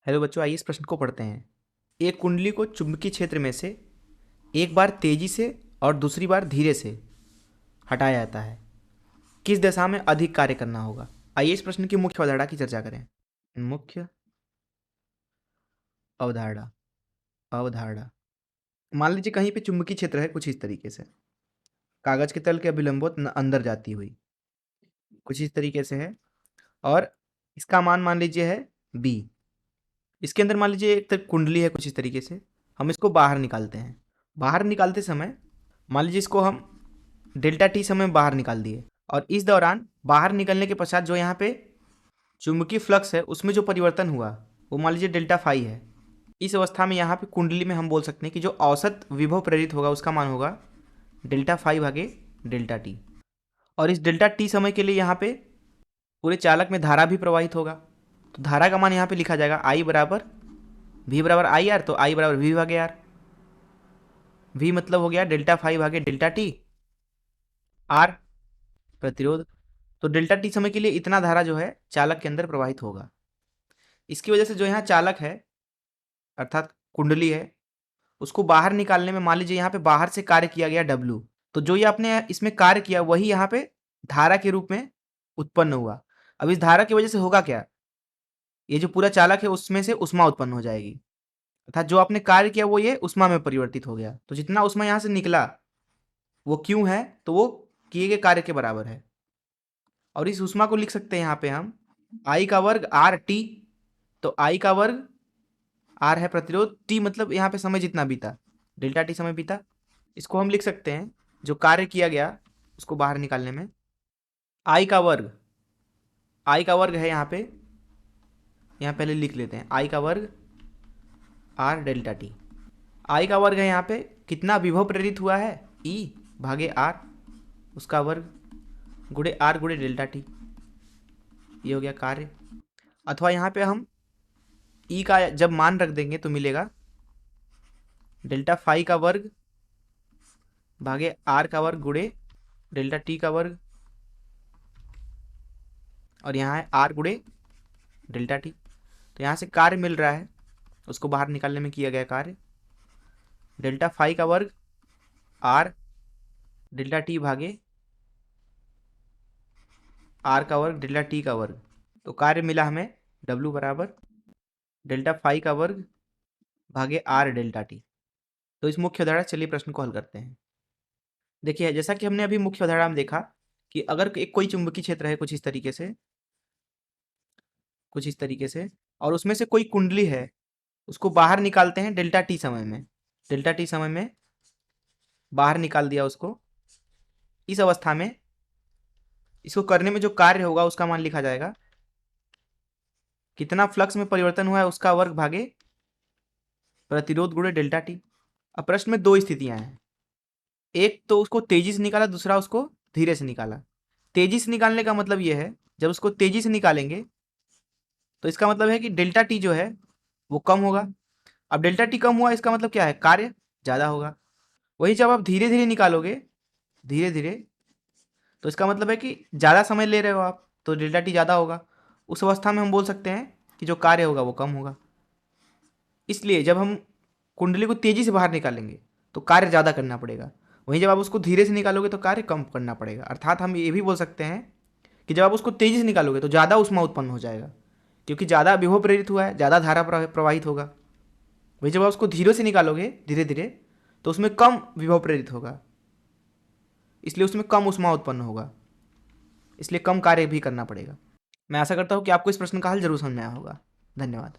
Hello बच्चों, आइए इस प्रश्न को पढ़ते हैं। एक कुंडली को चुंबकीय क्षेत्र में से एक बार तेजी से और दूसरी बार धीरे से हटाया जाता है। किस दिशा में अधिक कार्य करना होगा? आइए इस प्रश्न की मुख्य अवधारणा की चर्चा करें। मुख्य अवधारणा अवधारणा मान लीजिए कहीं पे चुंबकीय क्षेत्र है कुछ इस तरीके से, कागज के तल के अभिलंबोत अंदर जाती हुई कुछ इस तरीके से है, और इसका मान लीजिए है बी। इसके अंदर मान लीजिए एक तरफ कुंडली है कुछ इस तरीके से, हम इसको बाहर निकालते हैं। बाहर निकालते समय मान लीजिए इसको हम डेल्टा टी समय में बाहर निकाल दिए, और इस दौरान बाहर निकलने के पश्चात जो यहाँ पे चुंबकीय फ्लक्स है उसमें जो परिवर्तन हुआ वो मान लीजिए डेल्टा फाई है। इस अवस्था में यहाँ पे कुंडली में हम बोल सकते हैं कि जो औसत विभव प्रेरित होगा उसका मान होगा डेल्टा फाई भागे डेल्टा टी। और इस डेल्टा टी समय के लिए यहाँ पे पूरे चालक में धारा भी प्रवाहित होगा, तो धारा का मान यहाँ पे लिखा जाएगा आई बराबर वी बराबर आई आर, तो आई बराबर वी भागे आर। वी मतलब हो गया डेल्टा फाई भागे डेल्टा टी, आर प्रतिरोध। तो डेल्टा टी समय के लिए इतना धारा जो है चालक के अंदर प्रवाहित होगा। इसकी वजह से जो यहाँ चालक है अर्थात कुंडली है उसको बाहर निकालने में मान लीजिए यहाँ पे बाहर से कार्य किया गया W, तो जो ये आपने इसमें कार्य किया वही यहाँ पे धारा के रूप में उत्पन्न हुआ। अब इस धारा की वजह से होगा क्या, ये जो पूरा चालक है उसमें से उष्मा उत्पन्न हो जाएगी, अर्थात जो आपने कार्य किया वो ये उष्मा में परिवर्तित हो गया। तो जितना उष्मा यहाँ से निकला वो क्यों है, तो वो किए गए कार्य के बराबर है। और इस उष्मा को लिख सकते हैं यहाँ पे हम आई का वर्ग आर टी। तो आई का वर्ग आर है प्रतिरोध, टी मतलब यहाँ पे समय जितना बीता, डेल्टा टी समय बीता। इसको हम लिख सकते हैं जो कार्य किया गया उसको बाहर निकालने में आई का वर्ग है यहाँ पे, यहाँ पहले लिख लेते हैं आई का वर्ग आर डेल्टा टी। आई का वर्ग है यहाँ पे कितना विभव प्रेरित हुआ है ई भागे आर, उसका वर्ग गुणे आर गुणे डेल्टा टी, ये हो गया कार्य। अथवा यहाँ पे हम ई का जब मान रख देंगे तो मिलेगा डेल्टा फाई का वर्ग भागे आर का वर्ग गुणे डेल्टा टी का वर्ग, और यहाँ है आर गुणे डेल्टा टी। तो यहाँ से कार्य मिल रहा है उसको बाहर निकालने में किया गया कार्य डेल्टा फाई का वर्ग आर डेल्टा टी भागे आर का वर्ग डेल्टा टी का वर्ग। तो कार्य मिला हमें W बराबर डेल्टा फाई का वर्ग भागे आर डेल्टा टी। तो इस मुख्य अवधारणा चलिए प्रश्न को हल करते हैं। देखिए जैसा कि हमने अभी मुख्य अवधारणा में देखा कि अगर एक कोई चुंबकीय क्षेत्र है कुछ इस तरीके से और उसमें से कोई कुंडली है उसको बाहर निकालते हैं डेल्टा टी समय में बाहर निकाल दिया उसको। इस अवस्था में इसको करने में जो कार्य होगा उसका मान लिखा जाएगा कितना फ्लक्स में परिवर्तन हुआ है उसका वर्ग भागे प्रतिरोध गुणे डेल्टा टी। अब प्रश्न में दो स्थितियां हैं, एक तो उसको तेजी से निकाला, दूसरा उसको धीरे से निकाला। तेजी से निकालने का मतलब यह है जब उसको तेजी से निकालेंगे तो इसका मतलब है कि डेल्टा टी जो है वो कम होगा। अब डेल्टा टी कम हुआ इसका मतलब क्या है, कार्य ज़्यादा होगा। वही जब आप धीरे धीरे निकालोगे धीरे धीरे तो इसका मतलब है कि ज़्यादा समय ले रहे हो आप, तो डेल्टा टी ज़्यादा होगा। उस अवस्था में हम बोल सकते हैं कि जो कार्य होगा वो कम होगा। इसलिए जब हम कुंडली को तेजी से बाहर निकालेंगे तो कार्य ज़्यादा करना पड़ेगा, वहीं जब आप उसको धीरे से निकालोगे तो कार्य कम करना पड़ेगा। अर्थात हम ये भी बोल सकते हैं कि जब आप उसको तेजी से निकालोगे तो ज़्यादा ऊष्मा उत्पन्न हो जाएगा, क्योंकि ज़्यादा विभव प्रेरित हुआ है, ज़्यादा धारा प्रवाहित होगा। वही जब आप उसको धीरे से निकालोगे धीरे धीरे तो उसमें कम विभव प्रेरित होगा, इसलिए उसमें कम ऊष्मा उत्पन्न होगा, इसलिए कम कार्य भी करना पड़ेगा। मैं आशा करता हूँ कि आपको इस प्रश्न का हल जरूर समझ में आया होगा। धन्यवाद।